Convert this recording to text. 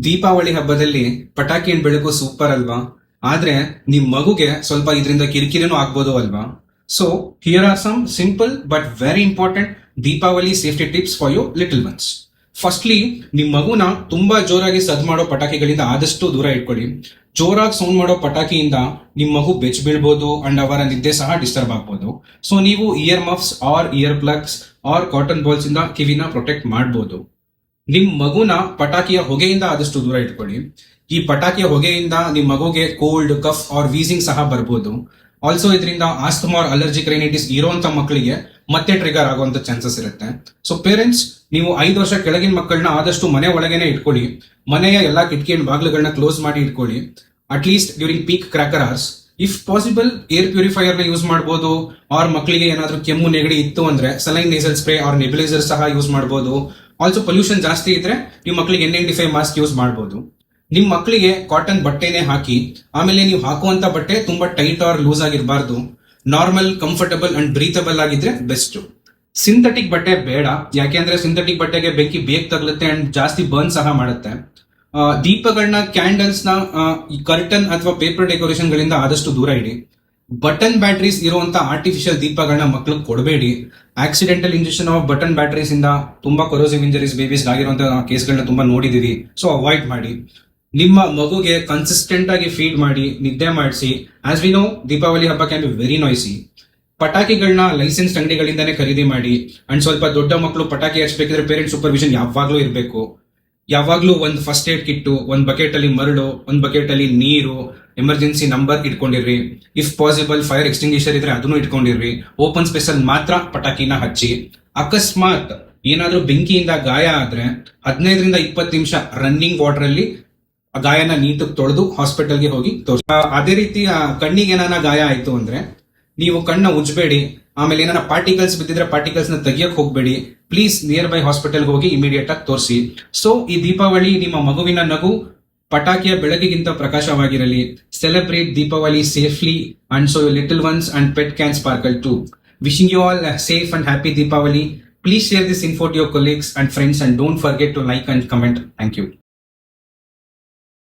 ದೀಪಾವಳಿ ಹಬ್ಬದಲ್ಲಿ ಪಟಾಕಿ ಬೆಳಕು ಸೂಪರ್ ಅಲ್ವಾ? ಆದ್ರೆ ನಿಮ್ ಮಗುಗೆ ಸ್ವಲ್ಪ ಇದರಿಂದ ಕಿರಿಕಿರಿನೂ ಆಗ್ಬೋದು ಅಲ್ವಾ? So here are some simple but very important Deepavali safety tips for you little ones. Firstly, ನಿಮ್ ಮಗುನ ತುಂಬಾ ಜೋರಾಗಿ ಸದ್ ಮಾಡೋ ಪಟಾಕಿಗಳಿಂದ ಆದಷ್ಟು ದೂರ ಇಟ್ಕೊಳ್ಳಿ. ಜೋರಾಗಿ ಸೌಂಡ್ ಮಾಡೋ ಪಟಾಕಿಯಿಂದ ನಿಮ್ ಮಗು ಬೆಚ್ಚ ಬೀಳ್ಬೋದು ಅಂಡ್ ಅವರ ನಿದ್ದೆ ಸಹ ಡಿಸ್ಟರ್ಬ್ ಆಗ್ಬೋದು. ಸೊ ನೀವು ear muffs or ear plugs or cotton balls ಇಂದ ಕಿವಿನ ಪ್ರೊಟೆಕ್ಟ್ ಮಾಡ್ಬೋದು. ನಿಮ್ ಮಗುನ ಪಟಾಕಿಯ ಹೊಗೆಯಿಂದ ಆದಷ್ಟು ದೂರ ಇಟ್ಕೊಳ್ಳಿ. ಈ ಪಟಾಕಿಯ ಹೊಗೆಯಿಂದ ನಿಮ್ ಮಗುಗೆ ಕೋಲ್ಡ್, ಕಫ್ ಆರ್ ವೀಸಿಂಗ್ ಸಹ ಬರ್ಬೋದು. ಆಲ್ಸೋ ಇದರಿಂದ ಆಸ್ತಮಾ ಆರ್ ಅಲರ್ಜಿಕ್ ರೈನೈಟಿಸ್ ಇರುವಂತ ಮಕ್ಕಳಿಗೆ ಮತ್ತೆ ಟ್ರಿಗರ್ ಆಗುವಂತ ಚಾನ್ಸಸ್ ಇರುತ್ತೆ. ಸೊ ಪೇರೆಂಟ್ಸ್, ನೀವು 5 ವರ್ಷ ಕೆಳಗಿನ ಮಕ್ಕಳನ್ನ ಆದಷ್ಟು ಮನೆ ಒಳಗೇನೆ ಇಟ್ಕೊಳ್ಳಿ. ಮನೆಯ ಎಲ್ಲಾ ಕಿಟಕಿ ಬಾಗಿಲುಗಳನ್ನ ಕ್ಲೋಸ್ ಮಾಡಿ ಇಟ್ಕೊಳ್ಳಿ. At least during peak Crocker hours. If possible air purifier ನ ಯೂಸ್ ಮಾಡಬಹುದು. ಆರ್ ಮಕ್ಕಳಿಗೆ ಏನಾದ್ರೂ ಕೆಮ್ಮು ನೆಗಡಿ ಇತ್ತು ಅಂದ್ರೆ saline nasal spray R nebuliser ಸಹ ಯೂಸ್ ಮಾಡಬಹುದು. ಆಲ್ಸೋ ಪೊಲ್ಯೂಷನ್ ಜಾಸ್ತಿ ಇದ್ರೆ ನೀವು ಮಕ್ಕಳಿಗೆ N95 ಮಾಸ್ಕ್ ಯೂಸ್ ಮಾಡಬಹುದು. ನಿಮ್ ಮಕ್ಕಳಿಗೆ ಕಾಟನ್ ಬಟ್ಟೆನೆ ಹಾಕಿ. ಆಮೇಲೆ ನೀವು ಹಾಕುವಂತ ಬಟ್ಟೆ ತುಂಬಾ ಟೈಟ್ ಆರ್ ಲೂಸ್ ಆಗಿರಬಾರ್ದು. ನಾರ್ಮಲ್, ಕಂಫರ್ಟಬಲ್ ಅಂಡ್ ಬ್ರೀತಬಲ್ ಆಗಿದ್ರೆ ಬೆಸ್ಟ್. ಸಿಂಥೆಟಿಕ್ ಬಟ್ಟೆ ಬೇಡ, ಯಾಕೆಂದ್ರೆ ಸಿಂಥೆಟಿಕ್ ಬಟ್ಟೆಗೆ ಬೆಂಕಿ ಬೇಗ ತಗಲುತ್ತೆ ಅಂಡ್ ಜಾಸ್ತಿ ಬರ್ನ್ ಸಹ ಮಾಡುತ್ತೆ. ದೀಪಗಳನ್ನ, ಕ್ಯಾಂಡಲ್ಸ್ ನ ಕರ್ಟನ್ ಅಥವಾ ಪೇಪರ್ ಡೆಕೋರೇಷನ್ ಗಳಿಂದ ಆದಷ್ಟು ದೂರ ಇಡಿ. ಬಟನ್ ಬ್ಯಾಟರೀಸ್ ಇರುವಂತ ಆರ್ಟಿಫಿಷಿಯಲ್ ದೀಪಗಳನ್ನ ಮಕ್ಕಳಿಗೆ ಕೊಡಬೇಡಿ. Accidental injection of button batteries ಇಂದ ತುಂಬಾ ಕೊರೋಸಿವ್ ಇಂಜರೀಸ್ ಬೇಬೀಸ್ ಆಗಿರುವಂತಹ ಕೇಸ್ಗಳನ್ನ ತುಂಬಾ ನೋಡಿದೀವಿ. ಸೊ ಅವಾಯ್ಡ್ ಮಾಡಿ. ನಿಮ್ಮ ಮಗುಗೆ ಕನ್ಸಿಸ್ಟೆಂಟ್ ಆಗಿ ಫೀಡ್ ಮಾಡಿ, ನಿದ್ದೆ ಮಾಡಿಸಿ. ಆಸ್ ವಿ ನೋ, ದೀಪಾವಳಿ ಹಬ್ಬ ಕ್ಯಾನ್ ಬಿ ವೆರಿ ನಾಯ್ಸಿ. ಪಟಾಕಿಗಳನ್ನ ಲೈಸೆನ್ಸ್ ಅಂಗಡಿಗಳಿಂದಾನೇ ಖರೀದಿ ಮಾಡಿ. ಅಂಡ್ ಸ್ವಲ್ಪ ದೊಡ್ಡ ಮಕ್ಕಳು ಪಟಾಕಿ ಹಚ್ಬೇಕಿದ್ರೆ ಪೇರೆಂಟ್ ಸೂಪರ್ವಿಷನ್ ಯಾವಾಗ್ಲೂ ಇರಬೇಕು. ಯಾವಾಗ್ಲೂ ಒಂದು ಫಸ್ಟ್ ಏಡ್ ಕಿಟ್ಟು, ಒಂದ್ ಬಕೆಟ್ ಅಲ್ಲಿ ಮರಳು, ಒಂದ್ ಬಕೆಟ್ ಅಲ್ಲಿ ನೀರು, ಎಮರ್ಜೆನ್ಸಿ ನಂಬರ್ ಇಟ್ಕೊಂಡಿರ್ರಿ. ಇಫ್ ಪಾಸಿಬಲ್ ಫೈರ್ ಎಕ್ಸ್ಟಿಂಗ್ವಿಷರ್ ಇದ್ರೆ ಅದನ್ನು ಇಟ್ಕೊಂಡಿರ್ರಿ. ಓಪನ್ ಸ್ಪೇಸ್ ಅಲ್ಲಿ ಮಾತ್ರ ಪಟಾಕಿನ ಹಚ್ಚಿ. ಅಕಸ್ಮಾತ್ ಏನಾದ್ರೂ ಬೆಂಕಿಯಿಂದ ಗಾಯ ಆದ್ರೆ 15ರಿಂದ 20 ನಿಮಿಷ ರನ್ನಿಂಗ್ ವಾಟರ್ ಅಲ್ಲಿ ಗಾಯನ ನೀಟಾಗಿ ತೊಳೆದು ಹಾಸ್ಪಿಟಲ್ಗೆ ಹೋಗಿ ತೋರಿಸಿ. ಅದೇ ರೀತಿ ಕಣ್ಣಿಗೆ ಏನಾನ ಗಾಯ ಆಯ್ತು ಅಂದ್ರೆ ನೀವು ಕಣ್ಣ ಉಜ್ಬೇಡಿ. ಆಮೇಲೆ ಏನಾರ ಪಾರ್ಟಿಕಲ್ಸ್ ಬಿದ್ದಿದ್ರೆ ಪಾರ್ಟಿಕಲ್ಸ್ ನ ತೆಗಿಯಕ್ ಹೋಗ್ಬೇಡಿ. ಪ್ಲೀಸ್ ನಿಯರ್ ಬೈ ಹಾಸ್ಪಿಟಲ್ಗೆ ಹೋಗಿ ಇಮಿಡಿಯೇಟ್ ಆಗಿ ತೋರಿಸಿ. ಸೊ ಈ ದೀಪಾವಳಿ ನಿಮ್ಮ ಮಗುವಿನ ನಗು ಪಟಾಕಿಯ ಬೆಳಕಿಗಿಂತ ಪ್ರಕಾಶವಾಗಿರಲಿ. Celebrate Deepavali safely and so your little ones and pet can sparkle too. Wishing you all a safe and happy Deepavali. Please share this info to your colleagues and friends and don't forget to like and comment. Thank you.